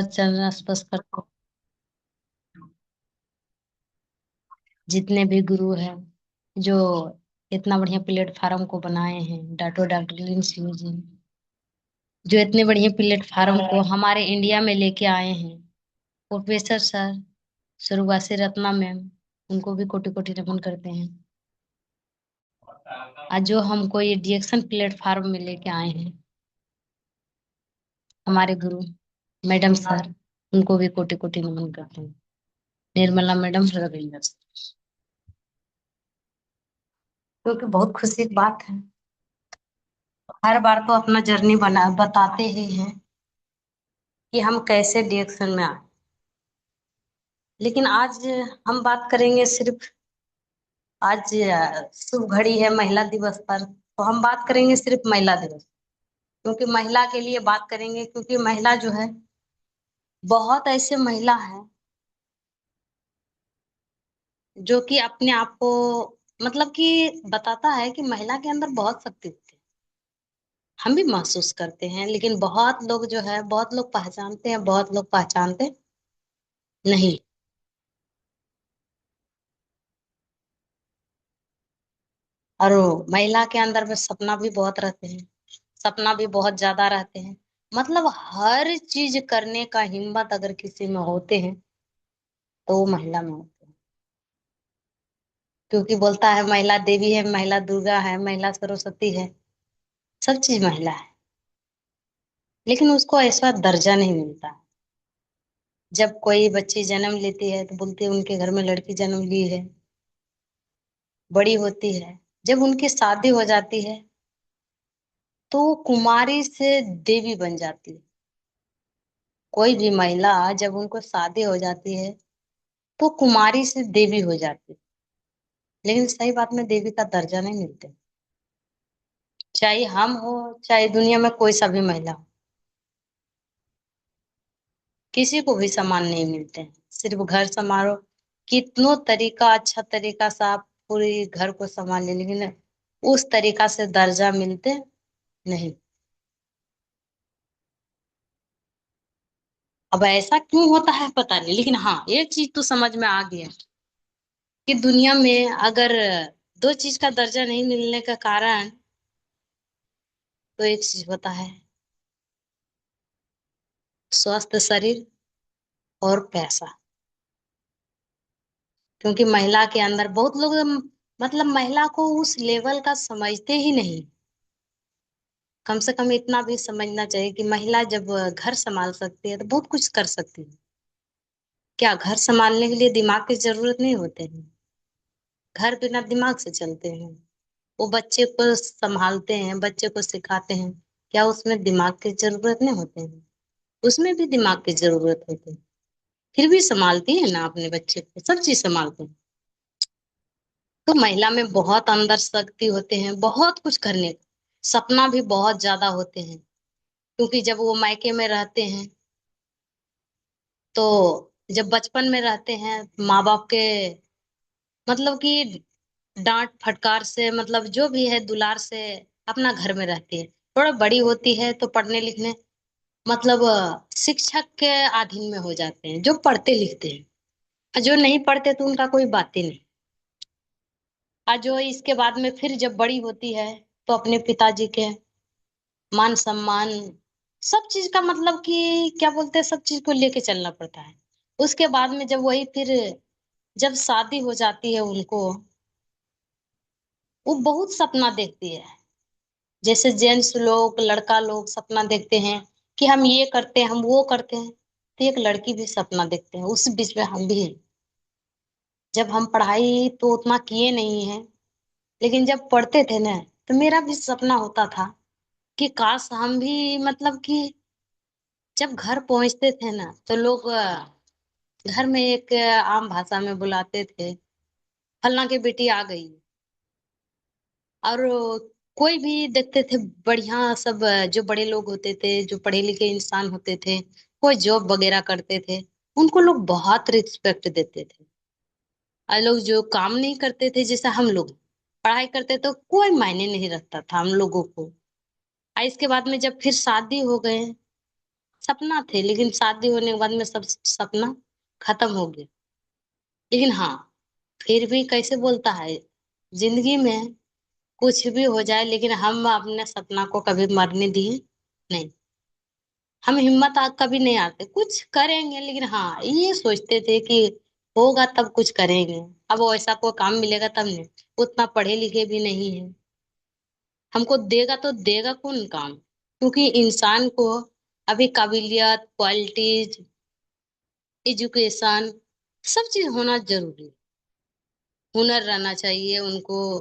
चरण स्पर्श करते हैं। जितने भी गुरु हैं जो इतना बढ़िया प्लेटफार्म को बनाए हैं, डॉक्टर लिंसी जी, जो इतने बढ़िया प्लेटफार्म को हमारे इंडिया में लेके आए हैं, प्रोफेसर सर, सुरवासी रत्ना मैम, उनको भी कोटि कोटि नमन करते हैं। आज जो हमको ये डिएक्शन प्लेटफार्म में लेके आए हैं हमारे गुरु मैडम सर, उनको भी कोटि कोटि नमन करते हैं। निर्मला मैडम, रविंद्र सर, क्योंकि बहुत खुशी की बात है। हर बार तो अपना जर्नी बना बताते ही हैं कि हम कैसे डिएक्शन में आए, लेकिन आज हम बात करेंगे सिर्फ, आज शुभ घड़ी है महिला दिवस पर, तो हम बात करेंगे सिर्फ महिला दिवस, क्योंकि महिला के लिए बात करेंगे, क्योंकि महिला जो है, बहुत ऐसे महिला है जो कि अपने आप को मतलब कि बताता है कि महिला के अंदर बहुत शक्ति होती है। हम भी महसूस करते हैं, लेकिन बहुत लोग जो है, बहुत लोग पहचानते हैं, बहुत लोग पहचानते नहीं। और वो महिला के अंदर में सपना भी बहुत रहते हैं, सपना भी बहुत ज्यादा रहते हैं। मतलब हर चीज करने का हिम्मत अगर किसी में होते हैं तो वो महिला में होते हैं, क्योंकि बोलता है महिला देवी है, महिला दुर्गा है, महिला सरस्वती है, सब चीज महिला है, लेकिन उसको ऐसा दर्जा नहीं मिलता। जब कोई बच्ची जन्म लेती है तो बोलते हैं उनके घर में लड़की जन्म ली है, बड़ी होती है, जब उनकी शादी हो जाती है तो वो कुमारी से देवी बन जाती है। कोई भी महिला जब उनको शादी हो जाती है तो कुमारी से देवी हो जाती है, लेकिन सही बात में देवी का दर्जा नहीं मिलते। चाहे हम हो, चाहे दुनिया में कोई सा भी महिला हो, किसी को भी समान नहीं मिलते हैं। सिर्फ घर संभालो, कितनों तरीका अच्छा तरीका से आप पूरी घर को संभाल ले, लेकिन उस तरीका से दर्जा मिलते नहीं। अब ऐसा क्यों होता है पता नहीं, लेकिन हाँ एक चीज तो समझ में आ गया कि दुनिया में अगर दो चीज का दर्जा नहीं मिलने का कारण, तो एक चीज होता है स्वस्थ शरीर और पैसा। क्योंकि महिला के अंदर बहुत लोग मतलब महिला को उस लेवल का समझते ही नहीं। कम से कम इतना भी समझना चाहिए कि महिला जब घर संभाल सकती है तो बहुत कुछ कर सकती है। क्या घर संभालने के लिए दिमाग की जरूरत नहीं होते हैं? घर बिना दिमाग से चलते हैं। वो बच्चे को संभालते हैं, बच्चे को सिखाते हैं, क्या उसमें दिमाग की जरूरत नहीं होते हैं? उसमें भी दिमाग की जरूरत होती है, फिर भी संभालती है ना अपने बच्चे को, सब चीज संभालते हैं। तो महिला में बहुत अंदर शक्ति होते हैं, बहुत कुछ करने का सपना भी बहुत ज्यादा होते हैं। क्योंकि जब वो मायके में रहते हैं तो जब बचपन में रहते हैं माँ बाप के मतलब कि डांट फटकार से, मतलब जो भी है दुलार से अपना घर में रहती है। थोड़ा बड़ी होती है तो पढ़ने लिखने मतलब शिक्षक के अधीन में हो जाते हैं, जो पढ़ते लिखते हैं। और जो नहीं पढ़ते तो उनका कोई बात ही नहीं। और जो इसके बाद में फिर जब बड़ी होती है तो अपने पिताजी के मान सम्मान, सब चीज का मतलब कि क्या बोलते हैं, सब चीज को लेके चलना पड़ता है। उसके बाद में जब वही फिर जब शादी हो जाती है उनको, वो बहुत सपना देखती है। जैसे जेंट्स लोग, लड़का लोग सपना देखते हैं कि हम ये करते हैं, हम वो करते हैं, तो एक लड़की भी सपना देखते हैं, उस बीच में हम भी हैं। जब हम पढ़ाई तो उतना किए नहीं है, लेकिन जब पढ़ते थे ना, तो मेरा भी सपना होता था कि काश हम भी मतलब कि जब घर पहुंचते थे ना तो लोग घर में एक आम भाषा में बुलाते थे, फलना की बेटी आ गई। और कोई भी देखते थे बढ़िया सब, जो बड़े लोग होते थे, जो पढ़े लिखे इंसान होते थे, कोई जॉब वगैरह करते थे, उनको लोग बहुत रिस्पेक्ट देते थे। और लोग जो काम नहीं करते थे, जैसे हम लोग पढ़ाई करते तो कोई मायने नहीं रखता था हम लोगों को। और इसके बाद में जब फिर शादी हो गए, सपना थे, लेकिन शादी होने के बाद में सब सपना खत्म हो गया। लेकिन हाँ, फिर भी कैसे बोलता है, जिंदगी में कुछ भी हो जाए लेकिन हम अपने सपना को कभी मरने दिए नहीं। हम हिम्मत कभी नहीं आते, कुछ करेंगे, लेकिन हाँ ये सोचते थे कि होगा तब कुछ करेंगे। अब वैसा कोई काम मिलेगा तब नहीं, उतना पढ़े लिखे भी नहीं है। हमको देगा तो देगा कौन काम, क्योंकि इंसान को अभी काबिलियत, क्वालिटीज, एजुकेशन, सब चीज होना जरूरी है। हुनर रहना चाहिए उनको,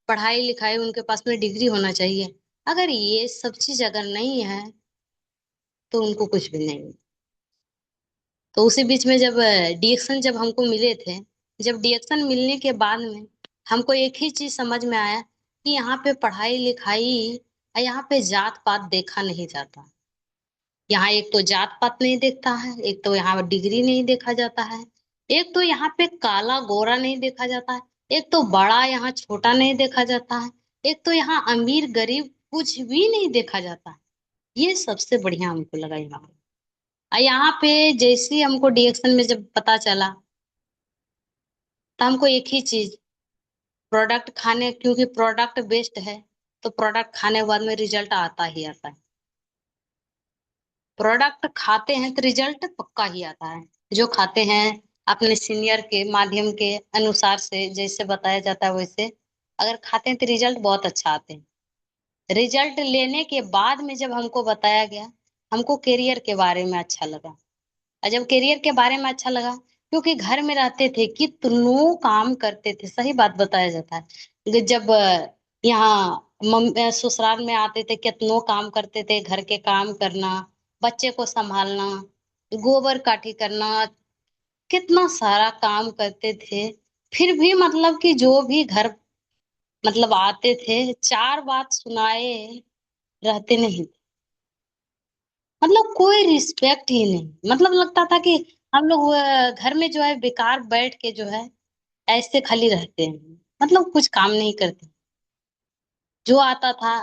पढ़ाई लिखाई उनके पास में डिग्री होना चाहिए। अगर ये सब चीज अगर नहीं है तो उनको कुछ भी नहीं। तो उसी बीच में जब डीएक्शन जब हमको मिले थे, जब डीएक्शन मिलने के बाद में हमको एक ही चीज समझ में आया कि यहाँ पे पढ़ाई लिखाई, यहाँ पे जात पात देखा नहीं जाता। यहाँ एक तो जात पात नहीं देखता है, एक तो यहाँ डिग्री नहीं देखा जाता है, एक तो यहाँ पे काला गोरा नहीं देखा जाता है, एक तो बड़ा यहाँ छोटा नहीं देखा जाता है, एक तो यहाँ अमीर गरीब कुछ भी नहीं देखा जाता है। ये सबसे बढ़िया हमको लगा यहाँ पे। यहाँ पे जैसे ही हमको डीएक्शन में जब पता चला, तो हमको एक ही चीज, प्रोडक्ट खाने, क्योंकि प्रोडक्ट बेस्ड है, तो प्रोडक्ट खाने के बाद में रिजल्ट आता ही आता है। प्रोडक्ट खाते हैं तो रिजल्ट पक्का ही आता है। जो खाते हैं अपने सीनियर के माध्यम के अनुसार से जैसे बताया जाता है वैसे अगर खाते हैं तो रिजल्ट बहुत अच्छा आते हैं। रिजल्ट लेने के बाद में जब हमको बताया गया, हमको करियर के बारे में अच्छा लगा। और जब करियर के बारे में अच्छा लगा, क्योंकि घर में रहते थे कितनों काम करते थे, सही बात बताया जाता है। जब यहाँ ससुराल में आते थे कितनों काम करते थे, घर के काम करना, बच्चे को संभालना, गोबर काठी करना, कितना सारा काम करते थे। फिर भी मतलब कि जो भी घर मतलब आते थे, चार बात सुनाए रहते नहीं, मतलब कोई रिस्पेक्ट ही नहीं। मतलब लगता था कि हम लोग घर में जो है बेकार बैठ के जो है ऐसे खाली रहते हैं, मतलब कुछ काम नहीं करते। जो आता था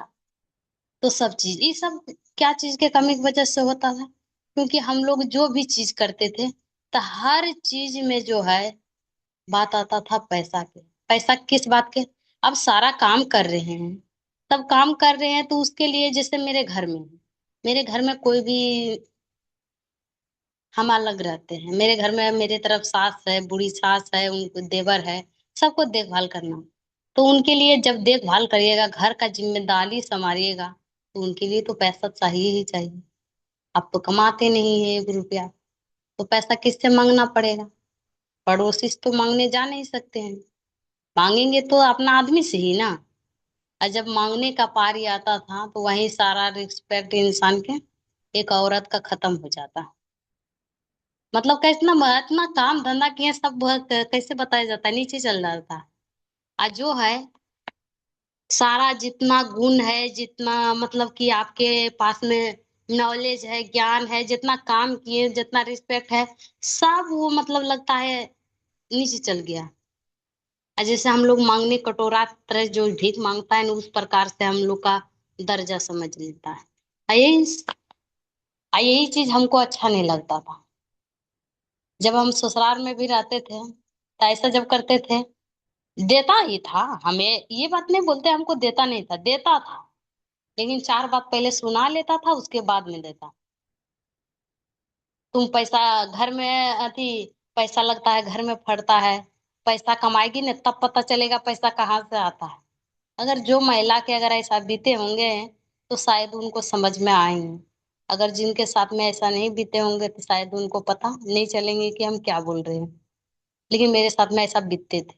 तो सब चीज, ये सब क्या चीज के कमी की वजह से होता था, क्योंकि हम लोग जो भी चीज करते थे तो हर चीज में जो है बात आता था पैसा के। पैसा किस बात के, अब सारा काम कर रहे हैं, तब काम कर रहे हैं तो उसके लिए, जैसे मेरे घर में, मेरे घर में कोई भी, हम अलग रहते हैं, मेरे घर में मेरे तरफ सास है, बूढ़ी सास है, उनको देवर है, सबको देखभाल करना। तो उनके लिए जब देखभाल करिएगा, घर का जिम्मेदारी संभालिएगा, तो उनके लिए तो पैसा चाहिए ही चाहिए। आप तो कमाते नहीं है 1 रुपया, तो पैसा किससे मांगना पड़ेगा? पड़ोसी से तो मांगने जा नहीं सकते हैं। मांगेंगे तो अपना आदमी से ही ना। और जब मांगने का पारी आता था तो वही सारा रिस्पेक्ट इंसान के एक औरत का खत्म हो जाता। मतलब कैसना इतना काम धंधा किए सब कैसे बताया जाता है, नीचे चल जाता है। और जो है सारा जितना गुण है, जितना मतलब कि आपके पास में नॉलेज है, ज्ञान है, जितना काम किए, जितना रिस्पेक्ट है, सब वो मतलब लगता है नीचे चल गया। और जैसे हम लोग मांगने कटोरा तरह जो भीख मांगता है ना, उस प्रकार से हम लोग का दर्जा समझ लेता है। यही चीज हमको अच्छा नहीं लगता था। जब हम ससुराल में भी रहते थे तो ऐसा जब करते थे, देता ही था हमें, ये बात नहीं बोलते हमको देता नहीं था, देता था, लेकिन चार बात पहले सुना लेता था, उसके बाद में देता। तुम पैसा घर में अति पैसा लगता है, घर में फटता है, पैसा कमाएगी ना तब पता चलेगा पैसा कहाँ से आता है। अगर जो महिला के अगर ऐसा बीते होंगे तो शायद उनको समझ में आएंगे। अगर जिनके साथ में ऐसा नहीं बीते होंगे तो शायद उनको पता नहीं चलेंगे कि हम क्या बोल रहे हैं। लेकिन मेरे साथ में ऐसा बीतते थे,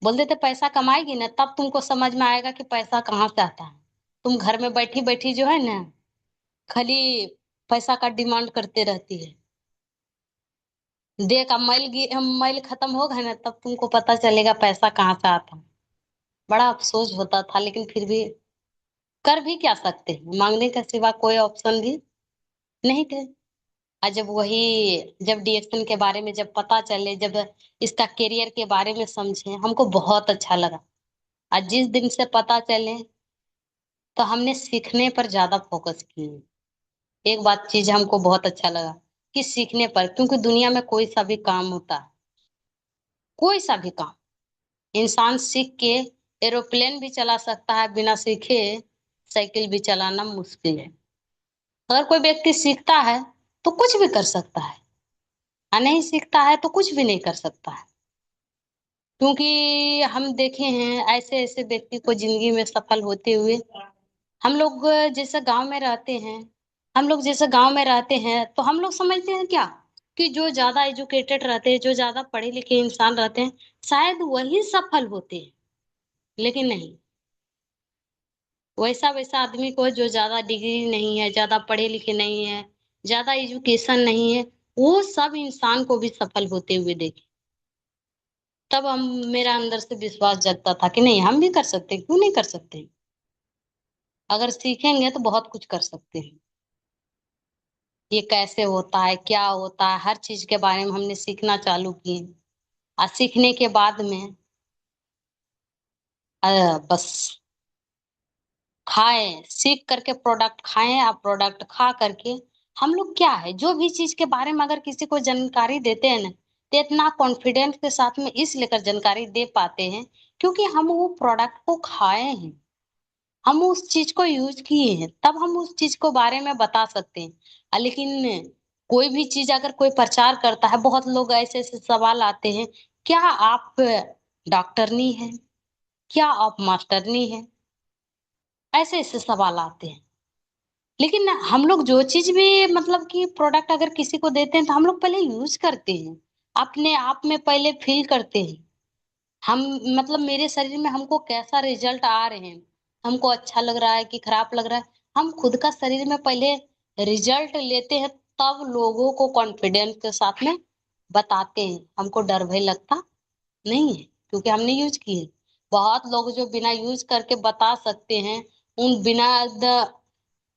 बोलते थे पैसा कमाएगी ना तब तुमको समझ में आएगा कि पैसा कहाँ से आता है। तुम घर में बैठी बैठी जो है ना खाली पैसा का डिमांड करते रहती है। देख अब मैल खत्म हो गए ना तब तुमको पता चलेगा पैसा कहाँ से आता है। बड़ा अफसोस होता था, लेकिन फिर भी कर भी क्या सकते हैं, मांगने के सिवा कोई ऑप्शन भी नहीं थे। और जब डीएक्शन के बारे में जब पता चले, जब इसका करियर के बारे में समझे, हमको बहुत अच्छा लगा। आज जिस दिन से पता चले तो हमने सीखने पर ज्यादा फोकस किए। एक बात चीज हमको बहुत अच्छा लगा कि सीखने पर, क्योंकि दुनिया में कोई सा भी काम होता है, कोई सा भी काम, इंसान सीख के एरोप्लेन भी चला सकता है, बिना सीखे साइकिल भी चलाना मुश्किल है। अगर कोई व्यक्ति सीखता है तो कुछ भी कर सकता है, और नहीं सीखता है तो कुछ भी नहीं कर सकता है। क्योंकि हम देखे हैं ऐसे ऐसे व्यक्ति को जिंदगी में सफल होते हुए। हम लोग जैसे गांव में रहते हैं, हम लोग जैसे गांव में रहते हैं तो हम लोग समझते हैं क्या कि जो ज्यादा एजुकेटेड रहते हैं, जो ज्यादा पढ़े लिखे इंसान रहते हैं, शायद वही सफल होते हैं। लेकिन नहीं, वैसा वैसा आदमी को जो ज्यादा डिग्री नहीं है, ज्यादा पढ़े लिखे नहीं है, ज्यादा एजुकेशन नहीं है, वो सब इंसान को भी सफल होते हुए देखे। तब हम, मेरा अंदर से विश्वास जगता था कि नहीं, हम भी कर सकते हैं, क्यों नहीं कर सकते। अगर सीखेंगे तो बहुत कुछ कर सकते हैं। ये कैसे होता है, क्या होता है, हर चीज के बारे में हमने सीखना चालू किए। और सीखने के बाद में बस खाएं, सीख करके प्रोडक्ट खाएं, और प्रोडक्ट खा करके हम लोग क्या है, जो भी चीज के बारे में अगर किसी को जानकारी देते हैं ना, तो इतना कॉन्फिडेंस के साथ में इस लेकर जानकारी दे पाते हैं क्योंकि हम वो प्रोडक्ट को खाए हैं, हम उस चीज को यूज किए हैं, तब हम उस चीज को बारे में बता सकते हैं। लेकिन कोई भी चीज अगर कोई प्रचार करता है, बहुत लोग ऐसे ऐसे सवाल आते हैं, क्या आप डॉक्टरनी है, क्या आप मास्टरनी है, ऐसे ऐसे सवाल आते हैं। लेकिन हम लोग जो चीज भी मतलब कि प्रोडक्ट अगर किसी को देते हैं तो हम लोग पहले यूज करते हैं, अपने आप में पहले फील करते हैं। हम मतलब मेरे शरीर में हमको कैसा रिजल्ट आ रहे हैं, हमको अच्छा लग रहा है कि खराब लग रहा है, हम खुद का शरीर में पहले रिजल्ट लेते हैं, तब लोगों को कॉन्फिडेंस के साथ में बताते हैं। हमको डर भय लगता नहीं है क्योंकि हमने यूज किए। बहुत लोग जो बिना यूज करके बता सकते हैं, उन बिना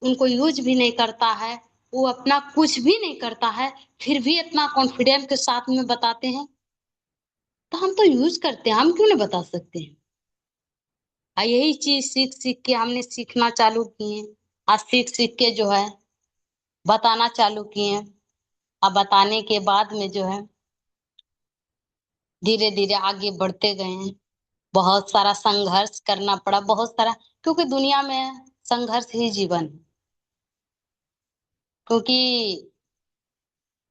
उनको यूज भी नहीं करता है, वो अपना कुछ भी नहीं करता है, फिर भी इतना कॉन्फिडेंस के साथ में बताते हैं। तो हम तो यूज करते हैं, हम क्यों नहीं बता सकते हैं। यही चीज सीख सीख के हमने सीखना चालू किए। आज सीख सीख के जो है बताना चालू किए। अब बताने के बाद में जो है धीरे धीरे आगे बढ़ते गए हैं। बहुत सारा संघर्ष करना पड़ा, बहुत सारा, क्योंकि दुनिया में संघर्ष ही जीवन है। क्योंकि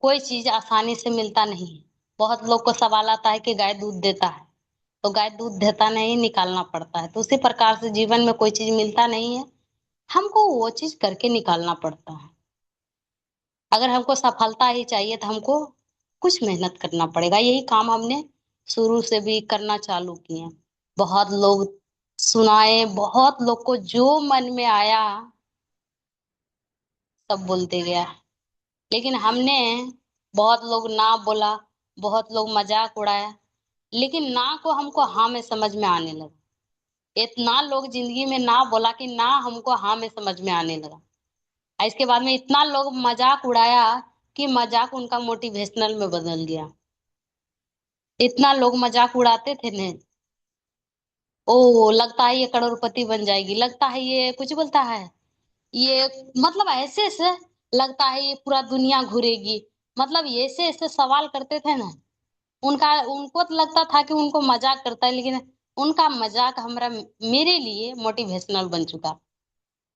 कोई चीज आसानी से मिलता नहीं है। बहुत लोग को सवाल आता है कि गाय दूध देता है, तो गाय दूध देता नहीं, निकालना पड़ता है। तो उसी प्रकार से जीवन में कोई चीज मिलता नहीं है, हमको वो चीज करके निकालना पड़ता है। अगर हमको सफलता ही चाहिए तो हमको कुछ मेहनत करना पड़ेगा। यही काम हमने शुरू से भी करना चालू किए। बहुत लोग सुनाए, बहुत लोग को जो मन में आया सब बोलते गया। लेकिन हमने, बहुत लोग ना बोला, बहुत लोग मजाक उड़ाया, लेकिन ना को हमको हाँ में समझ में आने लगा। इतना लोग जिंदगी में ना बोला कि ना हमको हाँ में समझ में आने लगा। और इसके बाद में इतना लोग मजाक उड़ाया कि मजाक उनका मोटिवेशनल में बदल गया। इतना लोग मजाक उड़ाते थे ने, ओ लगता है ये करोड़पति बन जाएगी, लगता है ये कुछ बोलता है, ये मतलब ऐसे ऐसे लगता है ये पूरा दुनिया घूरेगी। मतलब ये ऐसे ऐसे सवाल करते थे ना। उनका, उनको तो लगता था कि उनको मजाक करता है, लेकिन उनका मजाक हमारा, मेरे लिए मोटिवेशनल बन चुका।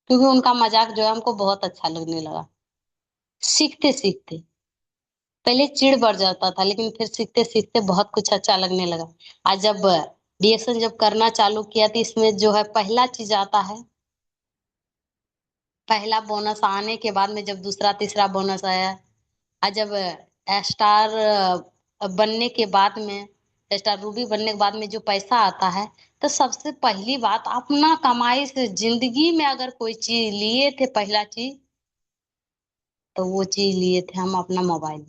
क्योंकि उनका मजाक जो है हमको बहुत अच्छा लगने लगा। सीखते सीखते पहले चिढ़ बढ़ जाता था, लेकिन फिर सीखते सीखते बहुत कुछ अच्छा लगने लगा। आज जब रिएक्शन जब करना चालू किया तो इसमें जो है पहला चीज आता है, पहला बोनस आने के बाद में जब दूसरा तीसरा बोनस आया, और जब स्टार बनने के बाद में, स्टार रूबी बनने के बाद में जो पैसा आता है, तो सबसे पहली बात अपना कमाई से जिंदगी में अगर कोई चीज लिए थे, पहला चीज तो वो चीज लिए थे हम अपना मोबाइल।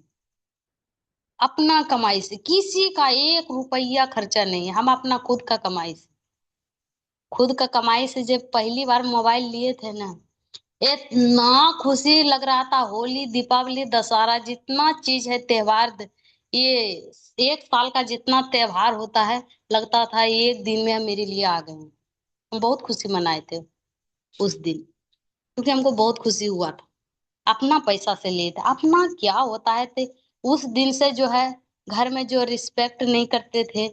अपना कमाई से, किसी का एक रुपया खर्चा नहीं है, हम अपना खुद का कमाई से, खुद का कमाई से जब पहली बार मोबाइल लिए थे ना, इतना खुशी लग रहा था। होली, दीपावली, दशहरा, जितना चीज है त्योहार, ये एक साल का जितना त्योहार होता है, लगता था एक दिन में मेरे लिए आ गए। हम बहुत खुशी मनाए थे उस दिन, क्योंकि हमको बहुत खुशी हुआ था। अपना पैसा से लिए थे। अपना क्या होता है थे, उस दिन से जो है घर में जो रिस्पेक्ट नहीं करते थे।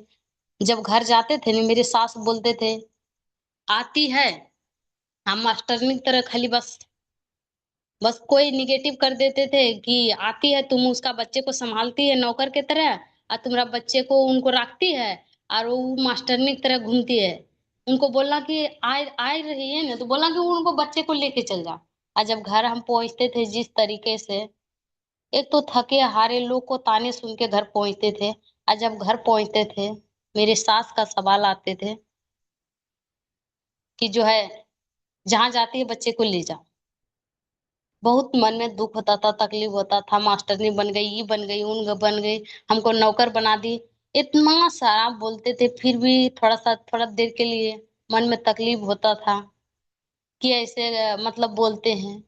जब घर जाते थे ना, मेरे सास बोलते थे, आती है, हम मास्टरनी की तरह खाली बस बस कोई निगेटिव कर देते थे कि आती है, तुम उसका बच्चे को संभालती है नौकर के तरह, और तुम्हारा बच्चे को उनको रखती है, और वो मास्टरनी की तरह घूमती है। उनको बोलना कि आए रही है ना, तो बोलना कि उनको बच्चे को लेके चल जा। और जब घर हम पहुंचते थे जिस तरीके से, एक तो थके हारे लोग को ताने सुन के घर पहुंचते थे, और जब घर पहुंचते थे मेरे सास का सवाल आते थे कि जो है जहां जाती है बच्चे को ले जाओ। बहुत मन में दुख होता था, तकलीफ होता था, मास्टरनी बन गई, ये बन गई, उन बन गई, हमको नौकर बना दी, इतना सारा बोलते थे। फिर भी थोड़ा देर के लिए मन में तकलीफ होता था कि ऐसे मतलब बोलते हैं।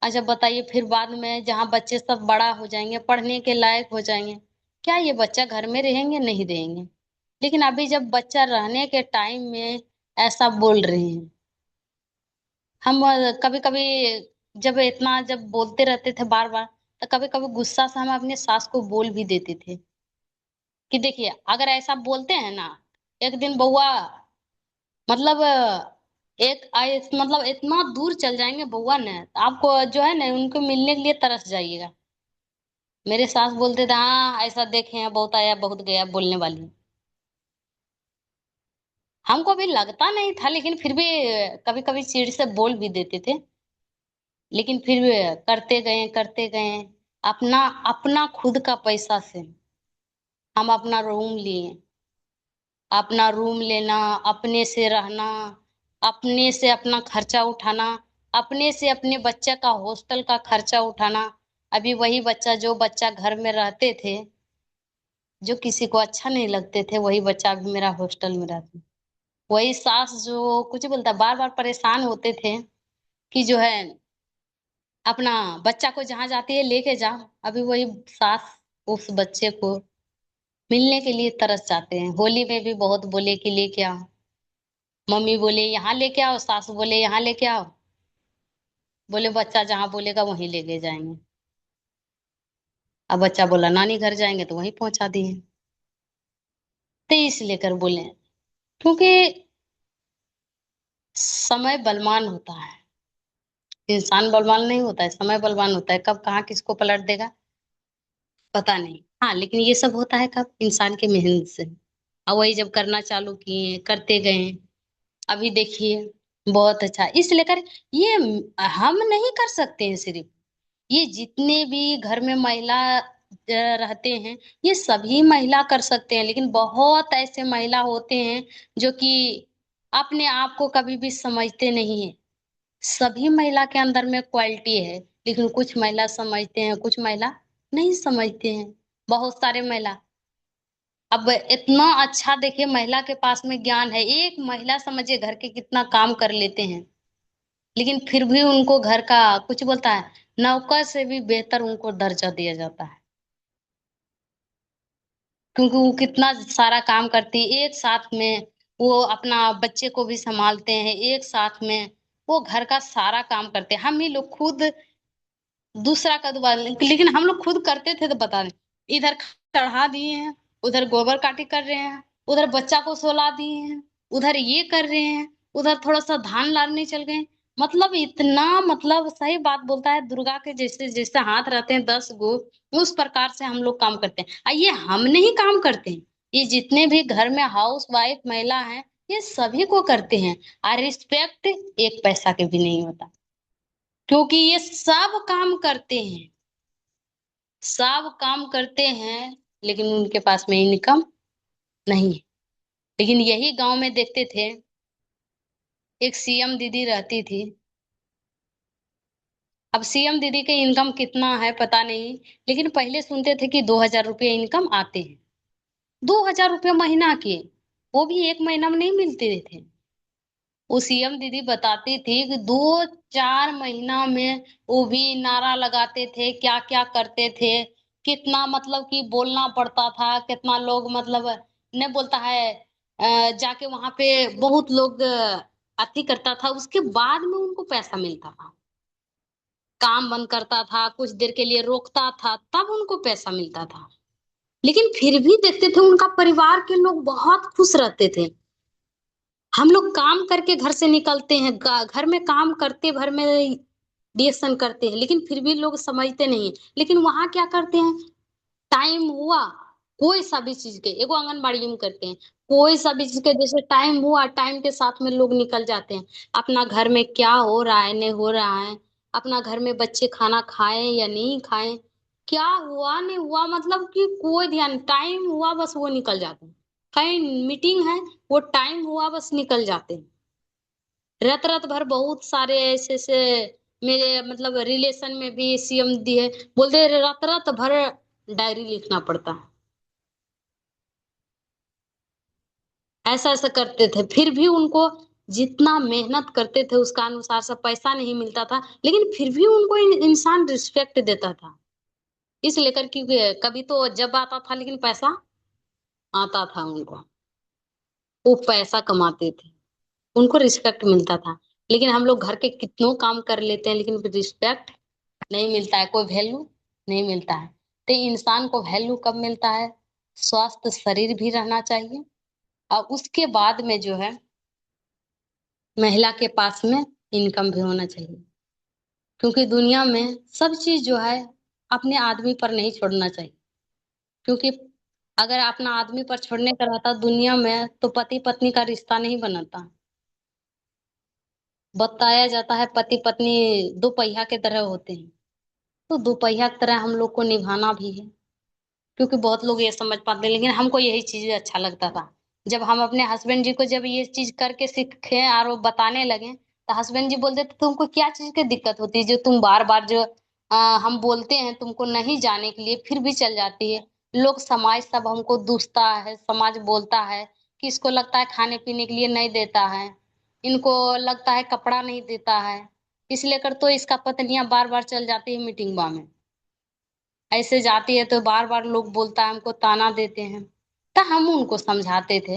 अच्छा बताइए, फिर बाद में जहाँ बच्चे सब बड़ा हो जाएंगे, पढ़ने के लायक हो जाएंगे, क्या ये बच्चा घर में रहेंगे? नहीं रहेंगे। लेकिन अभी जब बच्चा रहने के टाइम में ऐसा बोल रहे हैं, हम कभी कभी जब इतना जब बोलते रहते थे बार बार, तो कभी कभी गुस्सा से हम अपने सास को बोल भी देते थे कि देखिए अगर ऐसा बोलते हैं ना, एक दिन बउआ मतलब मतलब इतना दूर चल जाएंगे बउआ ने, तो आपको जो है ना उनको मिलने के लिए तरस जाइएगा। मेरे सास बोलते थे, हाँ ऐसा देखे हैं, बहुत आया बहुत गया बोलने वाली। हमको भी लगता नहीं था, लेकिन फिर भी कभी कभी चिढ़ से बोल भी देते थे। लेकिन फिर भी करते गए, अपना अपना खुद का पैसा से हम अपना रूम लिए, अपना रूम लेना, अपने से रहना, अपने से अपना खर्चा उठाना, अपने से अपने बच्चे का हॉस्टल का खर्चा उठाना। अभी वही बच्चा, जो बच्चा घर में रहते थे, जो किसी को अच्छा नहीं लगते थे, वही बच्चा अभी मेरा हॉस्टल में रहता। वही सास जो कुछ बोलता, बार बार परेशान होते थे कि जो है अपना बच्चा को जहां जाती है लेके जा। अभी वही सास उस बच्चे को मिलने के लिए तरस जाते हैं। होली में भी बहुत बोले कि लेके आओ, मम्मी बोले यहाँ लेके आओ, सासू बोले यहाँ लेके आओ, बोले बच्चा जहाँ बोलेगा वहीं लेके जाएंगे। अब बच्चा बोला नानी घर जाएंगे, तो वहीं पहुंचा दिए। तो इस लेकर बोले, क्योंकि समय बलवान होता है, इंसान बलवान नहीं होता है, समय बलवान होता है। कब कहाँ किसको पलट देगा पता नहीं। हाँ, लेकिन ये सब होता है कब? इंसान के मेहनत से। और वही जब करना चालू किए, करते गए, अभी देखिए बहुत अच्छा। इस लेकर ये हम नहीं कर सकते हैं सिर्फ, ये जितने भी घर में महिला रहते हैं, ये सभी महिला कर सकते हैं। लेकिन बहुत ऐसे महिला होते हैं जो कि अपने आप को कभी भी समझते नहीं है। सभी महिला के अंदर में क्वालिटी है, लेकिन कुछ महिला समझते हैं, कुछ महिला नहीं समझते हैं। बहुत सारे महिला, अब इतना अच्छा देखिए, महिला के पास में ज्ञान है, एक महिला समझिए घर के कितना काम कर लेते हैं, लेकिन फिर भी उनको घर का कुछ बोलता है, नौकर से भी बेहतर उनको दर्जा दिया जाता है। क्योंकि वो कितना सारा काम करती है एक साथ में, वो अपना बच्चे को भी संभालते हैं एक साथ में, वो घर का सारा काम करते हैं। हम ही लोग खुद दूसरा का दुआ, लेकिन हम लोग खुद करते थे तो बता नहीं, इधर चढ़ा दिए हैं, उधर गोबर काटी कर रहे हैं, उधर बच्चा को सोला दिए हैं, उधर ये कर रहे हैं, उधर थोड़ा सा धान लाने चल गए। मतलब इतना, मतलब सही बात बोलता है, दुर्गा के जैसे जैसे हाथ रहते हैं 10 गो, उस प्रकार से हम लोग काम करते हैं। ये हम नहीं काम करते हैं, ये जितने भी घर में हाउस वाइफ महिला हैं, ये सभी को करते हैं। और रिस्पेक्ट एक पैसा के भी नहीं होता, क्योंकि ये सब काम करते हैं, सब काम करते हैं, लेकिन उनके पास में इनकम नहीं है। लेकिन यही गांव में देखते थे, एक सीएम दीदी रहती थी। अब सीएम दीदी के इनकम कितना है पता नहीं, लेकिन पहले सुनते थे कि 2,000 रुपये इनकम आते हैं। 2,000 रुपये महीना के, वो भी एक महीना में नहीं मिलते थे। वो सीएम दीदी बताती थी कि 2-4 महीना में वो भी नारा लगाते थे, क्या क्या करते थे, कितना मतलब कि बोलना पड़ता था, कितना लोग मतलब नहीं बोलता है, जाके वहां पे बहुत लोग अति करता था, उसके बाद में उनको पैसा मिलता था। काम बंद करता था, कुछ देर के लिए रोकता था, तब उनको पैसा मिलता था। लेकिन फिर भी देखते थे उनका परिवार के लोग बहुत खुश रहते थे। हम लोग काम करके घर से निकलते हैं, घर में काम करते भर में रिएक्शन करते हैं, लेकिन फिर भी लोग समझते नहीं हैं। लेकिन वहां क्या करते हैं, टाइम हुआ, कोई सा भी चीज के, एगो आंगनबाड़ी में करते हैं, कोई सा भी चीज के जैसे टाइम हुआ, टाइम के साथ में लोग निकल जाते हैं। अपना घर में क्या हो रहा है नहीं हो रहा है, अपना घर में बच्चे खाना खाएं या नहीं खाएं, क्या हुआ नहीं हुआ, मतलब कि कोई ध्यान, टाइम हुआ बस वो निकल जाते हैं। कहीं मीटिंग है, वो टाइम हुआ बस निकल जाते हैं। रत रत भर बहुत सारे ऐसे ऐसे मेरे मतलब रिलेशन में भी सीएम दिए, बोलते रत रत भर डायरी लिखना पड़ता है। ऐसा ऐसा करते थे, फिर भी उनको जितना मेहनत करते थे उसका अनुसार से पैसा नहीं मिलता था, लेकिन फिर भी उनको इंसान रिस्पेक्ट देता था। इस लेकर क्योंकि कभी तो जब आता था लेकिन पैसा आता था उनको, वो पैसा कमाते थे, उनको रिस्पेक्ट मिलता था। लेकिन हम लोग घर के कितनों काम कर लेते हैं लेकिन रिस्पेक्ट नहीं मिलता है, कोई वैल्यू नहीं मिलता है। तो इंसान को वैल्यू कब मिलता है, स्वस्थ शरीर भी रहना चाहिए, और उसके बाद में जो है महिला के पास में इनकम भी होना चाहिए। क्योंकि दुनिया में सब चीज जो है अपने आदमी पर नहीं छोड़ना चाहिए। क्योंकि अगर अपना आदमी पर छोड़ने का रहता दुनिया में तो पति पत्नी का रिश्ता नहीं बनता। बताया जाता है पति पत्नी दो पहिया के तरह होते हैं, तो दो पहिया की तरह हम लोग को निभाना भी है। क्योंकि बहुत लोग ये समझ पाते हैं, लेकिन हमको यही चीज अच्छा लगता था। जब हम अपने हस्बैंड जी को जब ये चीज करके सीखे और वो बताने लगे, तो हस्बैंड जी बोलते थे तुमको क्या चीज की दिक्कत होती है जो तुम बार बार जो हम बोलते हैं तुमको नहीं जाने के लिए फिर भी चल जाती है। लोग समाज सब हमको दूसता है, समाज बोलता है कि इसको लगता है खाने पीने के लिए नहीं देता है, इनको लगता है कपड़ा नहीं देता है, इसलिए कर तो इसका पत्नियां बार बार चल जाती है मीटिंग में। ऐसे जाती है तो बार बार लोग बोलता है हमको ताना देते हैं। तो हम उनको समझाते थे,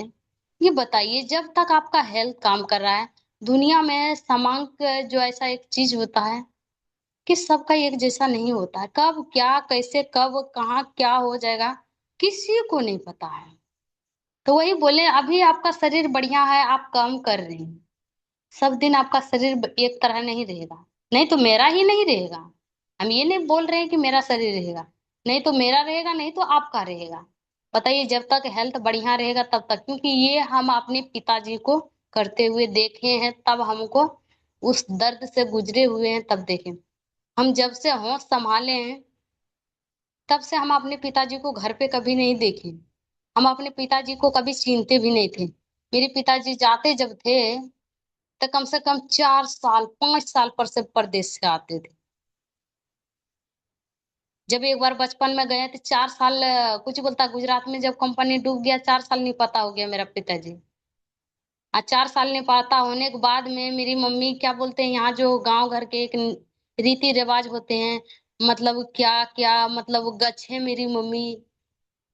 ये बताइए जब तक आपका हेल्थ काम कर रहा है, दुनिया में समांक जो ऐसा एक चीज होता है कि सबका एक जैसा नहीं होता है, कब क्या कैसे कब कहाँ क्या हो जाएगा किसी को नहीं पता है। तो वही बोले अभी आपका शरीर बढ़िया है, आप काम कर रहे हैं, सब दिन आपका शरीर एक तरह नहीं रहेगा, नहीं तो मेरा ही नहीं रहेगा। हम ये नहीं बोल रहे हैं कि मेरा शरीर रहेगा, नहीं तो मेरा रहेगा, नहीं तो आपका रहेगा। बताइए जब तक हेल्थ बढ़िया रहेगा तब तक, क्योंकि ये हम अपने पिताजी को करते हुए देखे हैं, तब हमको उस दर्द से गुजरे हुए हैं तब देखे। हम जब से होश संभाले हैं तब से हम अपने पिताजी को घर पे कभी नहीं देखे, हम अपने पिताजी को कभी छीनते भी नहीं थे। मेरे पिताजी जाते जब थे तो कम से कम 4 साल 5 साल पर से परदेश से आते थे। जब एक बार बचपन में गए थे 4 साल, कुछ बोलता गुजरात में जब कंपनी डूब गया 4 साल नहीं पता हो गया मेरा पिताजी। और 4 साल नहीं पता होने के बाद में मेरी मम्मी क्या बोलते हैं, यहाँ जो गांव घर के एक रीति रिवाज होते हैं, मतलब क्या क्या मतलब गच्छ है मेरी मम्मी,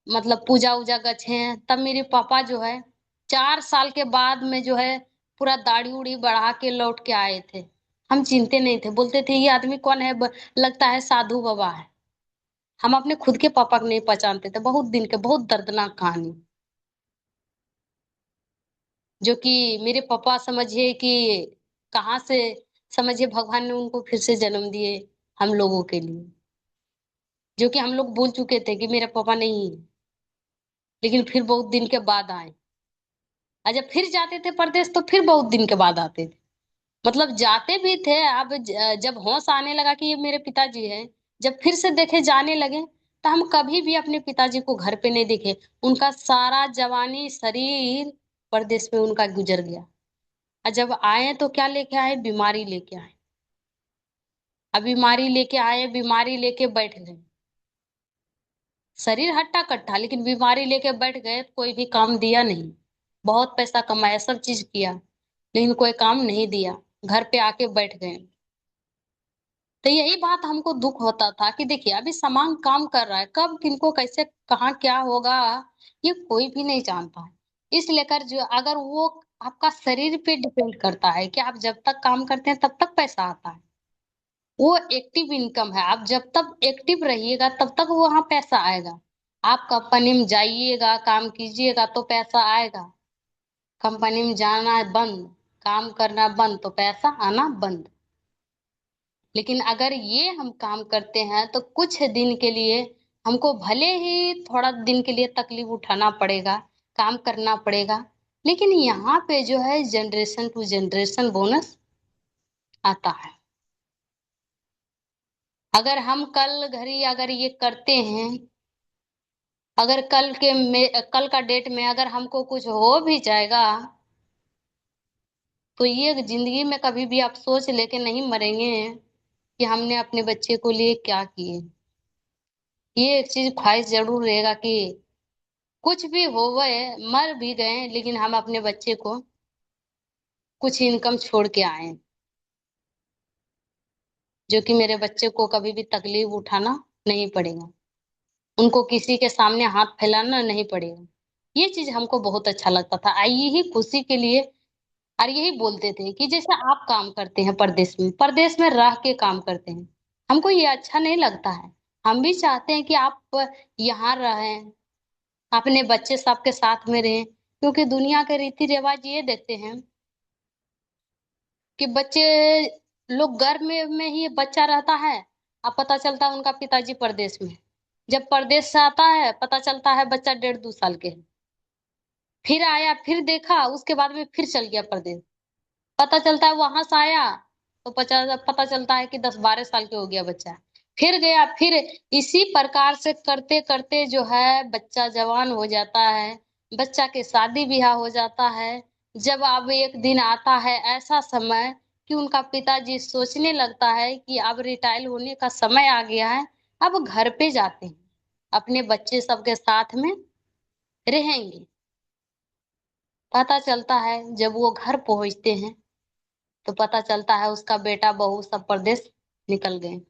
मतलब पूजा उजा गच्छ हैं, तब मेरे पापा जो है 4 साल के बाद में जो है पूरा दाढ़ी उड़ी बढ़ा के लौट के आए थे। हम चिंते नहीं थे, बोलते थे ये आदमी कौन है, लगता है साधु बाबा है। हम अपने खुद के पापा को नहीं पहचानते थे, बहुत दिन के, बहुत दर्दनाक कहानी। जो कि मेरे पापा समझिए कि कहाँ से, समझिए भगवान ने उनको फिर से जन्म दिए हम लोगों के लिए, जो कि हम लोग भूल चुके थे कि मेरे पापा नहीं है, लेकिन फिर बहुत दिन के बाद आए। और जब फिर जाते थे परदेश तो फिर बहुत दिन के बाद आते थे, मतलब जाते भी थे। अब जब होश आने लगा कि ये मेरे पिताजी हैं, जब फिर से देखे जाने लगे, तो हम कभी भी अपने पिताजी को घर पे नहीं देखे। उनका सारा जवानी शरीर परदेश में उनका गुजर गया। और जब आए तो क्या लेके आए, बीमारी लेके आए। अब बीमारी लेके आए, बीमारी लेके बैठ गए, शरीर हट्टा कट्टा, लेकिन बीमारी लेके बैठ गए, कोई भी काम दिया नहीं। बहुत पैसा कमाया, सब चीज किया, लेकिन कोई काम नहीं दिया, घर पे आके बैठ गए। तो यही बात हमको दुख होता था कि देखिए अभी समाज काम कर रहा है, कब किनको कैसे कहाँ क्या होगा ये कोई भी नहीं जानता है। इस लेकर जो अगर वो आपका शरीर पे डिपेंड करता है कि आप जब तक काम करते हैं तब तक पैसा आता है, वो एक्टिव इनकम है। आप जब तक एक्टिव रहिएगा तब तक वहां पैसा आएगा। आप कंपनी में जाइएगा, काम कीजिएगा तो पैसा आएगा। कंपनी में जाना है बंद, काम करना बंद, तो पैसा आना बंद। लेकिन अगर ये हम काम करते हैं तो कुछ दिन के लिए हमको भले ही थोड़ा दिन के लिए तकलीफ उठाना पड़ेगा, काम करना पड़ेगा, लेकिन यहाँ पे जो है जनरेशन टू जनरेशन बोनस आता है। अगर हम कल घड़ी अगर ये करते हैं, अगर कल का डेट में अगर हमको कुछ हो भी जाएगा तो ये जिंदगी में कभी भी आप सोच लेके नहीं मरेंगे कि हमने अपने बच्चे को लिए क्या किए। ये एक चीज ख्वाहिश जरूर रहेगा कि कुछ भी हो गए, मर भी गए, लेकिन हम अपने बच्चे को कुछ इनकम छोड़ के आए, जो कि मेरे बच्चे को कभी भी तकलीफ उठाना नहीं पड़ेगा, उनको किसी के सामने हाथ फैलाना नहीं पड़ेगा। ये चीज हमको बहुत अच्छा लगता था। यही खुशी के लिए और यही बोलते थे कि जैसे आप काम करते हैं परदेश में रह के काम करते हैं, हमको ये अच्छा नहीं लगता है। हम भी चाहते हैं कि आप यहाँ रहें, अपने बच्चे सबके साथ में रहें, क्योंकि दुनिया के रीति रिवाज ये देखते हैं कि बच्चे लोग घर में ही बच्चा रहता है, अब पता चलता है उनका पिताजी परदेश में। जब परदेश से आता है पता चलता है बच्चा 1.5-2 साल के है। फिर आया, फिर देखा, उसके बाद में फिर चल गया परदेश। पता चलता है वहां से आया तो पता चलता है कि 10-12 साल के हो गया बच्चा। फिर गया, फिर इसी प्रकार से करते करते जो है बच्चा जवान हो जाता है, बच्चा के शादी ब्याह हो जाता है। जब अब एक दिन आता है ऐसा समय कि उनका पिताजी सोचने लगता है कि अब रिटायर होने का समय आ गया है, अब घर पे जाते हैं, अपने बच्चे सबके साथ में रहेंगे। पता चलता है जब वो घर पहुंचते हैं तो पता चलता है उसका बेटा बहू सब परदेश निकल गए।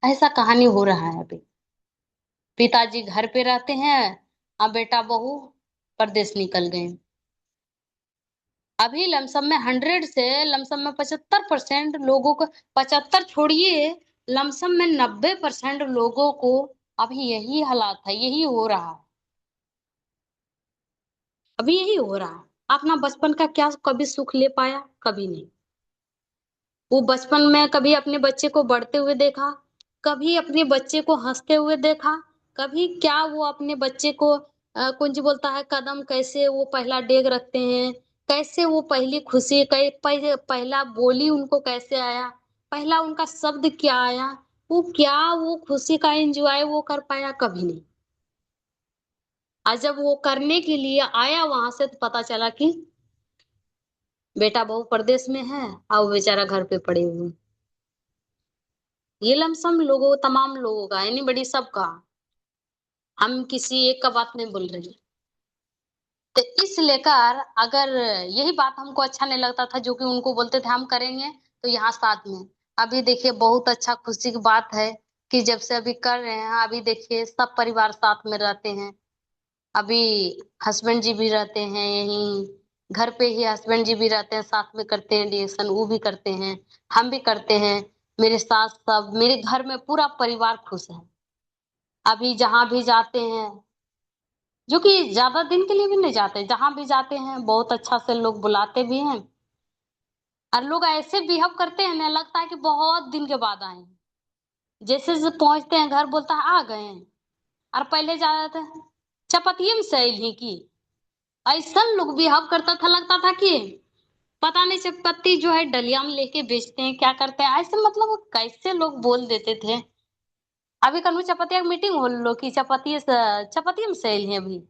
ऐसा कहानी हो रहा है अभी। पिताजी घर पे रहते हैं, अब बेटा बहू परदेश निकल गए। अभी लमसम में 100 से लमसम में 75% लोगों को, 75 छोड़िए, लमसम में 90% लोगों को अभी यही हालात है, यही हो रहा है, अभी यही हो रहा है। अपना बचपन का क्या कभी सुख ले पाया? कभी नहीं। वो बचपन में कभी अपने बच्चे को बढ़ते हुए देखा, कभी अपने बच्चे को हंसते हुए देखा, कभी क्या वो अपने बच्चे को कुंज बोलता है कदम, कैसे वो पहला डेग रखते हैं, कैसे वो पहली खुशी पहला बोली उनको कैसे आया, पहला उनका शब्द क्या आया, वो क्या वो खुशी का एंजॉय वो कर पाया? कभी नहीं। और जब वो करने के लिए आया वहां से तो पता चला कि बेटा बहू परदेश में है और वो बेचारा घर पे पड़े हुए हैं। ये लमसम लोगों, तमाम लोगों का, यानी बड़ी सबका, हम किसी एक का बात नहीं बोल रहे। तो इस लेकर अगर यही बात हमको अच्छा नहीं लगता था जो कि उनको बोलते थे हम करेंगे तो यहाँ साथ में, अभी देखिए बहुत अच्छा खुशी की बात है कि जब से अभी कर रहे हैं, अभी देखिए सब परिवार साथ में रहते हैं। अभी हस्बैंड जी भी रहते हैं यहीं घर पे ही, हस्बैंड जी भी रहते हैं, साथ में करते हैं रिएक्शन, वो भी करते हैं, हम भी करते हैं। मेरे सास सब, मेरे घर में पूरा परिवार खुश है। अभी जहां भी जाते हैं, जो कि ज्यादा दिन के लिए भी नहीं जाते, जहां भी जाते हैं बहुत अच्छा से लोग बुलाते भी हैं, और लोग ऐसे बिहेव करते हैं ना, लगता है कि बहुत दिन के बाद आए हैं। जैसे जैसे पहुंचते हैं घर बोलता है आ गए हैं, और पहले जा रहे थे चपतिये में सैल ही की। ऐसा लोग बिहेव करता था, लगता था कि पता नहीं चपत्ती जो है डलिया में लेके बेचते हैं, क्या करते हैं ऐसे, मतलब कैसे लोग बोल देते थे। अभी कल चपतिया की मीटिंग हो लो कि चपतिये में सैल है अभी,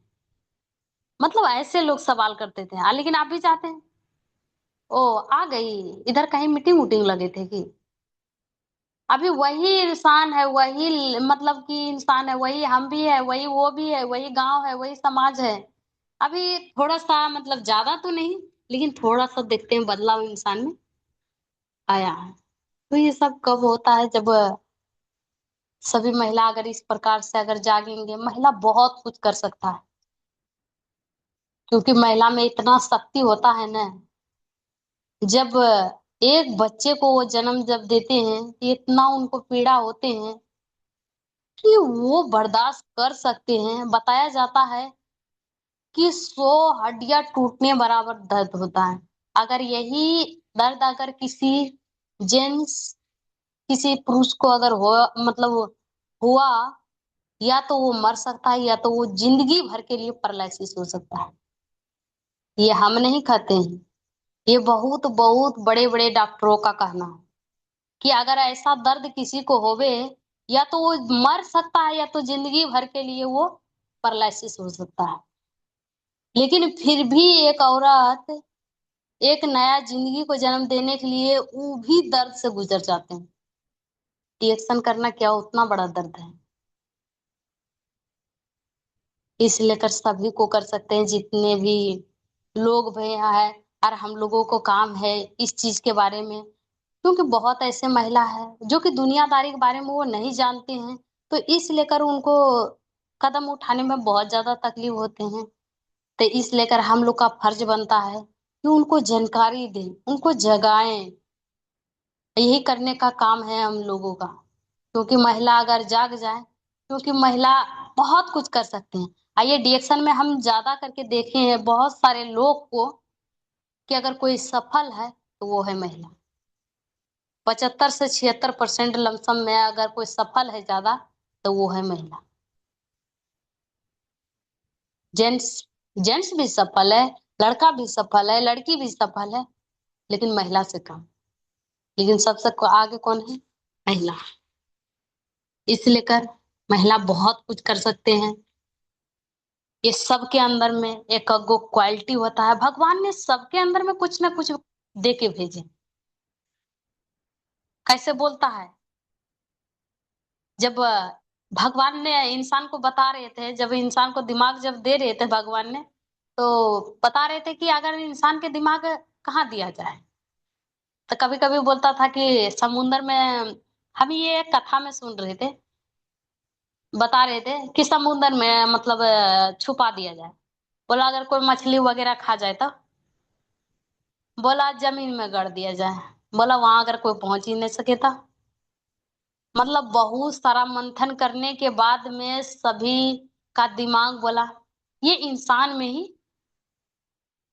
मतलब ऐसे लोग सवाल करते थे। लेकिन आप भी चाहते हैं ओ आ गई, इधर कहीं मीटिंग वूटिंग लगे थे कि? अभी वही इंसान है, वही मतलब कि इंसान है, वही हम भी है, वही वो भी है, वही गांव है, वही समाज है। अभी थोड़ा सा मतलब ज्यादा तो नहीं, लेकिन थोड़ा सा देखते हैं बदलाव इंसान में आया है। तो ये सब कब होता है? जब सभी महिला अगर इस प्रकार से अगर जागेंगे, महिला बहुत कुछ कर सकता है, क्योंकि महिला में इतना शक्ति होता है ना। जब एक बच्चे को वो जन्म जब देते हैं, इतना उनको पीड़ा होते हैं कि वो बर्दाश्त कर सकते हैं। बताया जाता है कि 100 हड्डियां टूटने बराबर दर्द होता है। अगर यही दर्द अगर किसी जेंट्स, किसी पुरुष को अगर हो, मतलब हुआ, या तो वो मर सकता है, या तो वो जिंदगी भर के लिए पैरालिसिस हो सकता है। ये हम नहीं कहते हैं, ये बहुत बहुत बड़े बड़े डॉक्टरों का कहना है कि अगर ऐसा दर्द किसी को होवे, या तो वो मर सकता है, या तो जिंदगी भर के लिए वो पैरालिसिस हो सकता है। लेकिन फिर भी एक औरत एक नया जिंदगी को जन्म देने के लिए वो भी दर्द से गुजर जाते हैं। रिएक्शन करना क्या उतना बड़ा दर्द है। इस लेकर सभी को कर सकते हैं, जितने भी लोग भी यहाँ है, और हम लोगों को काम है इस चीज के बारे में। क्योंकि बहुत ऐसे महिला है जो कि दुनियादारी के बारे में वो नहीं जानते हैं, तो इस लेकर उनको कदम उठाने में बहुत ज्यादा तकलीफ होते हैं। तो इस लेकर हम लोग का फर्ज बनता है कि उनको जानकारी दें, उनको जगाएं। यही करने का काम है हम लोगों का। क्योंकि महिला अगर जाग जाए, क्योंकि महिला बहुत कुछ कर सकते हैं। आइए डिएक्शन में हम ज्यादा करके देखे हैं बहुत सारे लोग को कि अगर कोई सफल है तो वो है महिला। 75 से 76% लमसम में अगर कोई सफल है ज्यादा, तो वो है महिला। जेंट्स जेंट्स भी सफल है, लड़का भी सफल है, लड़की भी सफल है, लेकिन महिला से कम। लेकिन सबसे आगे कौन है? महिला। इस लेकर महिला बहुत कुछ कर सकते हैं। ये सबके अंदर में एक गो क्वालिटी होता है, भगवान ने सबके अंदर में कुछ ना कुछ दे के भेजे। कैसे बोलता है, जब भगवान ने इंसान को बता रहे थे, जब इंसान को दिमाग जब दे रहे थे भगवान ने, तो बता रहे थे कि अगर इंसान के दिमाग कहाँ दिया जाए, तो कभी कभी बोलता था कि समुन्द्र में। हम ये एक कथा में सुन रहे थे, बता रहे थे कि समुन्द्र में मतलब छुपा दिया जाए। बोला अगर कोई मछली वगैरह खा जाए तो, बोला जमीन में गाड़ दिया जाए। बोला वहां अगर कोई पहुंच ही नहीं सके तो। मतलब बहुत सारा मंथन करने के बाद में सभी का दिमाग बोला ये इंसान में ही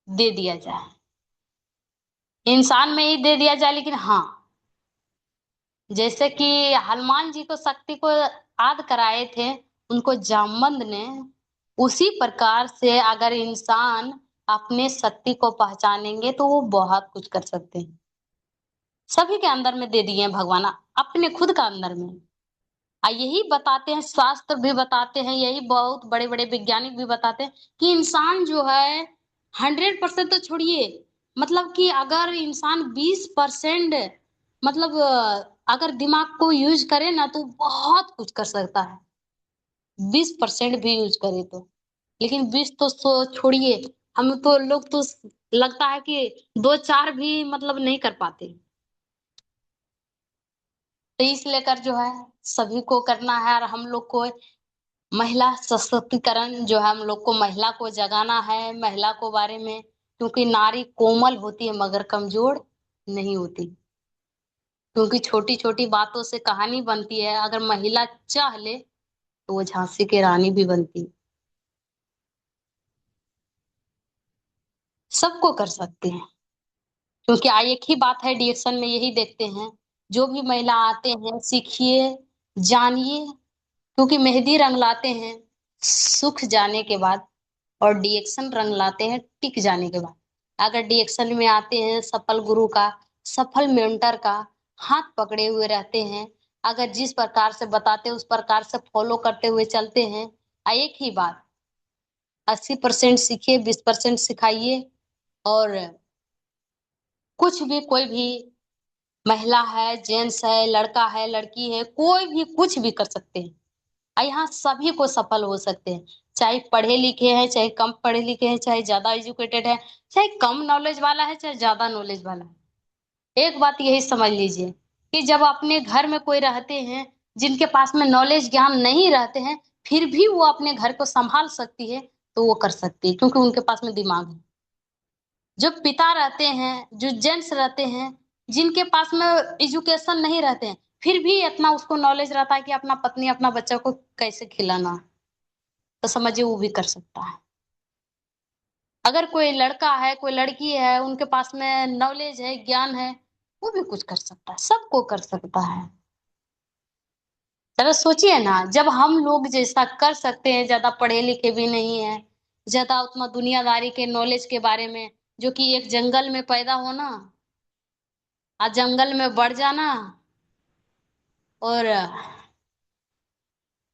दे दिया जाए, इंसान में ही दे दिया जाए। लेकिन हाँ, जैसे कि हनुमान जी को शक्ति को याद कराए थे उनको जामवंत ने, उसी प्रकार से अगर इंसान अपने शक्ति को पहचानेंगे तो वो बहुत कुछ कर सकते हैं। सभी के अंदर में दे दिए हैं भगवान, अपने खुद का अंदर में। यही बताते हैं, शास्त्र भी बताते हैं, यही बहुत बड़े बड़े वैज्ञानिक भी बताते हैं कि इंसान जो है 100% तो छोड़िए, मतलब कि अगर इंसान 20% मतलब अगर दिमाग को यूज करे ना तो बहुत कुछ कर सकता है। 20% भी यूज करे तो। लेकिन 20 तो छोड़िए, हम तो लोग तो लगता है कि 2 4 भी मतलब नहीं कर पाते। तो इस लेकर जो है सभी को करना है, और हम लोग को महिला सशक्तिकरण जो है, हम लोग को महिला को जगाना है, महिला को बारे में। क्योंकि नारी कोमल होती है मगर कमजोर नहीं होती। क्योंकि छोटी छोटी बातों से कहानी बनती है, अगर महिला चाह ले तो वो झांसी की रानी भी बनती है। सबको कर सकते हैं। क्योंकि एक ही बात है डिएक्शन में, यही देखते हैं जो भी महिला आते हैं सीखिए, जानिए। क्योंकि मेहंदी रंग लाते हैं सूख जाने के बाद, और डिएक्शन रंग लाते हैं टिक जाने के बाद। अगर डिएक्शन में आते हैं सफल गुरु का, सफल मेंटर का हाथ पकड़े हुए रहते हैं, अगर जिस प्रकार से बताते हैं उस प्रकार से फॉलो करते हुए चलते हैं। एक ही बात, 80% सीखिए, 20% सिखाइए। और कुछ भी, कोई भी महिला है, जेंट्स है, लड़का है, लड़की है, कोई भी कुछ भी कर सकते हैं। यहाँ सभी को सफल हो सकते हैं, चाहे पढ़े लिखे हैं, चाहे कम पढ़े लिखे हैं, चाहे ज्यादा एजुकेटेड है, चाहे कम नॉलेज वाला है, चाहे ज्यादा नॉलेज वाला है। एक बात यही समझ लीजिए कि जब अपने घर में कोई रहते हैं जिनके पास में नॉलेज ज्ञान नहीं रहते हैं, फिर भी वो अपने घर को संभाल सकती है, तो वो कर सकती है क्योंकि उनके पास में दिमाग है। जो पिता रहते हैं, जो जेंट्स रहते हैं, जिनके पास में एजुकेशन नहीं रहते हैं, फिर भी इतना उसको नॉलेज रहता है कि अपना पत्नी, अपना बच्चा को कैसे खिलाना है, तो समझिए वो भी कर सकता है। अगर कोई लड़का है, कोई लड़की है, उनके पास में नॉलेज है, ज्ञान है, वो भी कुछ कर सकता है, सबको कर सकता है। जरा सोचिए ना, जब हम लोग जैसा कर सकते हैं, ज्यादा पढ़े लिखे भी नहीं है, ज्यादा उतना दुनियादारी के नॉलेज के बारे में, जो कि एक जंगल में पैदा होना और जंगल में बढ़ जाना, और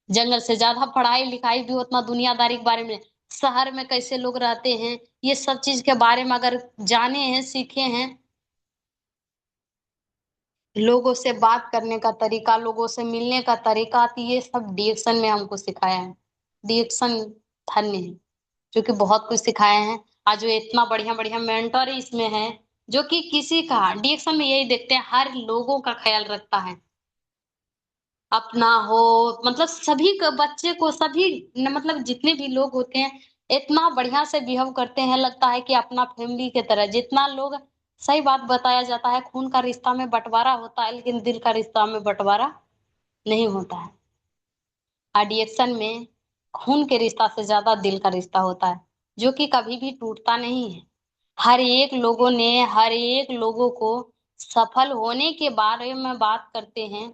जंगल से ज्यादा पढ़ाई लिखाई भी उतना दुनियादारी के बारे में, शहर में कैसे लोग रहते हैं, ये सब चीज के बारे में अगर जाने हैं, सीखे हैं, लोगों से बात करने का तरीका, लोगों से मिलने का तरीका, तो ये सब डीएक्शन में हमको सिखाया है। डीएक्शन धन्य है, जो कि बहुत कुछ सिखाए हैं। आज जो इतना बढ़िया बढ़िया मेंटर इसमें है, जो कि किसी का डीएक्शन में यही देखते हैं, हर लोगों का ख्याल रखता है, अपना हो, मतलब सभी का, बच्चे को, सभी मतलब जितने भी लोग होते हैं, इतना बढ़िया से बिहेव करते हैं, लगता है कि अपना फैमिली की तरह। जितना लोग, सही बात बताया जाता है, खून का रिश्ता में बंटवारा होता है, लेकिन दिल का रिश्ता में बंटवारा नहीं होता है। एडिक्शन में खून के रिश्ता से ज्यादा दिल का रिश्ता होता है, जो कि कभी भी टूटता नहीं है। हर एक लोगों को सफल होने के बारे में बात करते हैं,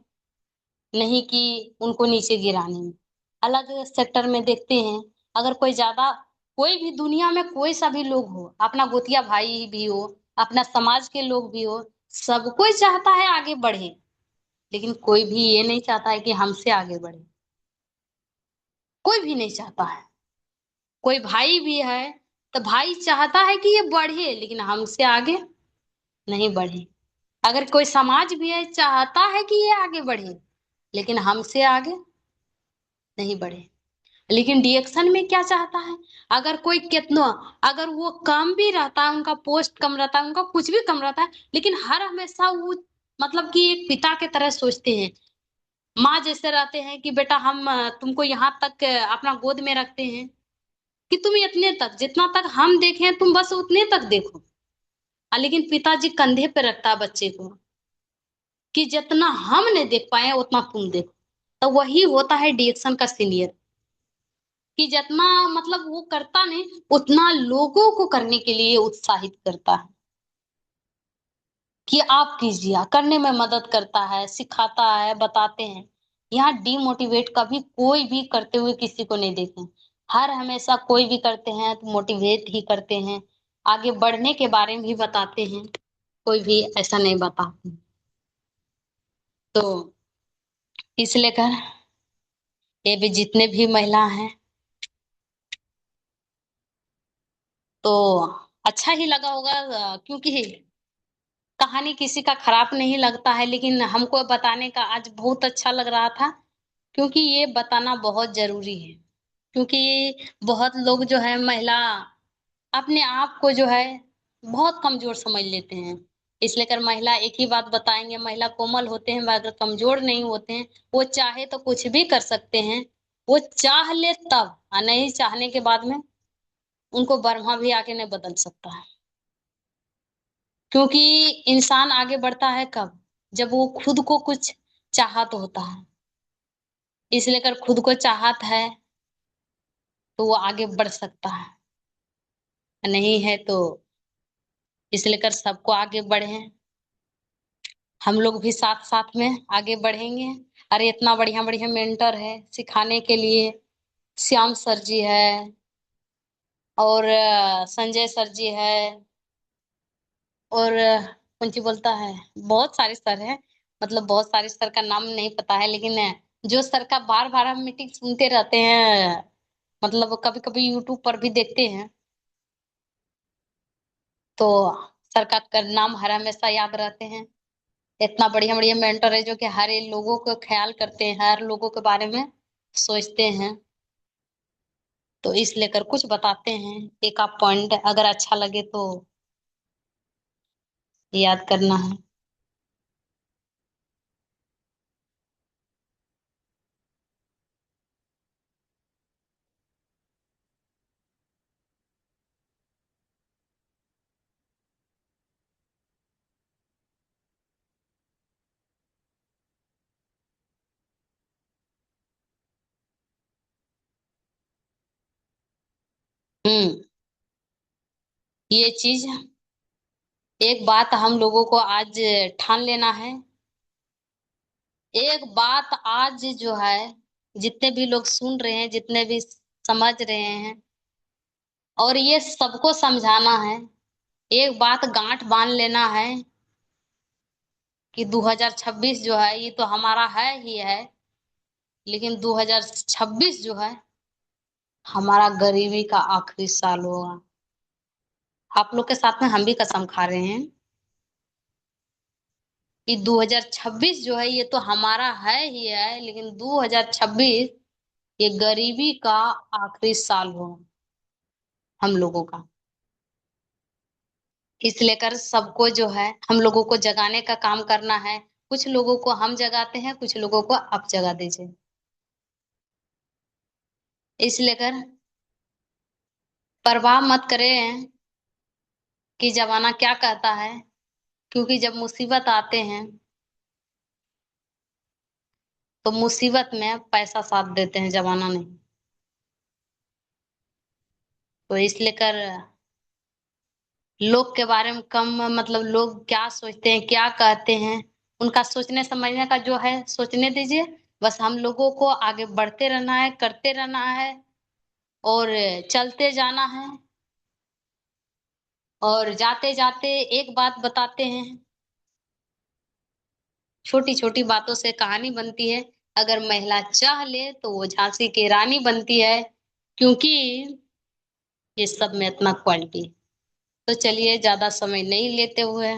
नहीं कि उनको नीचे गिराने में। अलग सेक्टर में देखते हैं, अगर कोई ज्यादा, कोई भी दुनिया में कोई सा भी लोग हो, अपना गोतिया भाई भी हो, अपना समाज के लोग भी हो, सब कोई चाहता है आगे बढ़े, लेकिन कोई भी ये नहीं चाहता है कि हमसे आगे बढ़े। कोई भी नहीं चाहता है। कोई भाई भी है तो भाई चाहता है कि ये बढ़े, लेकिन हमसे आगे नहीं बढ़े। अगर कोई समाज भी है, चाहता है कि ये आगे बढ़े, लेकिन हमसे आगे नहीं बढ़े। लेकिन डीएक्शन में क्या चाहता है, अगर कोई कितना, अगर वो कम भी रहता है, उनका पोस्ट कम रहता है, उनका कुछ भी कम रहता है, लेकिन हर हमेशा वो, मतलब कि एक पिता के तरह सोचते हैं, माँ जैसे रहते हैं कि बेटा हम तुमको यहाँ तक अपना गोद में रखते हैं, कि तुम इतने तक, जितना तक हम देखें तुम बस उतने तक देखो। लेकिन पिताजी कंधे पे रखता है बच्चे को, कि जितना हम नहीं देख पाए उतना तुम देखो। तो वही होता है डीएक्शन का सीनियर, कि जितना, मतलब वो करता नहीं, उतना लोगों को करने के लिए उत्साहित करता है, कि आप कीजिए, करने में मदद करता है, सिखाता है, बताते हैं। यहाँ डीमोटिवेट कभी कोई भी करते हुए किसी को नहीं देखे। हर हमेशा कोई भी करते हैं तो मोटिवेट ही करते हैं, आगे बढ़ने के बारे में भी बताते हैं, कोई भी ऐसा नहीं बताते। तो इस लेकर ये भी जितने भी महिला हैं, तो अच्छा ही लगा होगा, क्योंकि कहानी किसी का खराब नहीं लगता है, लेकिन हमको बताने का आज बहुत अच्छा लग रहा था, क्योंकि ये बताना बहुत जरूरी है। क्योंकि बहुत लोग जो है, महिला अपने आप को जो है बहुत कमजोर समझ लेते हैं। इसलिए कर महिला एक ही बात बताएंगे, महिला कोमल होते हैं मगर कमजोर नहीं होते हैं। वो चाहे तो कुछ भी कर सकते हैं, वो चाह ले तब, और नहीं चाहने के बाद में उनको ब्रह्मा भी आके नहीं बदल सकता है। क्योंकि इंसान आगे बढ़ता है कब, जब वो खुद को कुछ चाहत होता है। इसलिए कर खुद को चाहत है तो वो आगे बढ़ सकता है, नहीं है तो इसलिए कर सबको आगे बढ़े, हम लोग भी साथ साथ में आगे बढ़ेंगे। अरे इतना बढ़िया बढ़िया मेंटर है सिखाने के लिए, श्याम सर जी है, और संजय सर जी है, और कौन सी बोलता है, बहुत सारे सर हैं, मतलब बहुत सारे सर का नाम नहीं पता है, लेकिन जो सर का बार बार हम मीटिंग सुनते रहते हैं, मतलब कभी कभी यूट्यूब पर भी देखते हैं, तो सर का नाम हर हमेशा याद रहते हैं। इतना बढ़िया बढ़िया मेंटर है, जो कि हर एक लोगों को ख्याल करते हैं, हर लोगों के बारे में सोचते हैं। तो इस लेकर कुछ बताते हैं, एक आप पॉइंट अगर अच्छा लगे तो याद करना है। हम्म। ये चीज, एक बात हम लोगों को आज ठान लेना है। एक बात आज जो है, जितने भी लोग सुन रहे हैं, जितने भी समझ रहे हैं, और ये सबको समझाना है। एक बात गांठ बांध लेना है कि 2026 जो है ये तो हमारा है ही है, लेकिन 2026 जो है हमारा गरीबी का आखिरी साल होगा। आप लोग के साथ में हम भी कसम खा रहे हैं कि 2026 जो है ये तो हमारा है ही है, लेकिन 2026 ये गरीबी का आखिरी साल हो हम लोगों का। इस लेकर सबको जो है हम लोगों को जगाने का काम करना है। कुछ लोगों को हम जगाते हैं, कुछ लोगों को आप जगा दीजिए। इस लेकर परवाह मत करें कि जमाना क्या कहता है, क्योंकि जब मुसीबत आते हैं तो मुसीबत में पैसा साथ देते हैं, जमाना नहीं। तो इस लेकर लोग के बारे में कम, मतलब लोग क्या सोचते हैं, क्या कहते हैं, उनका सोचने समझने का जो है सोचने दीजिए। बस हम लोगों को आगे बढ़ते रहना है, करते रहना है और चलते जाना है। और जाते जाते एक बात बताते हैं, छोटी छोटी बातों से कहानी बनती है। अगर महिला चाह ले तो वो झांसी की रानी बनती है, क्योंकि ये सब में इतना क्वालिटी। तो चलिए ज्यादा समय नहीं लेते हुए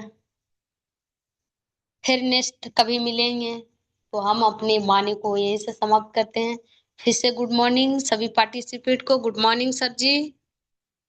फिर नेक्स्ट कभी मिलेंगे, तो हम अपनी वाणी को यहीं से समाप्त करते हैं। फिर से गुड मॉर्निंग सभी पार्टिसिपेट को। गुड मॉर्निंग सर जी।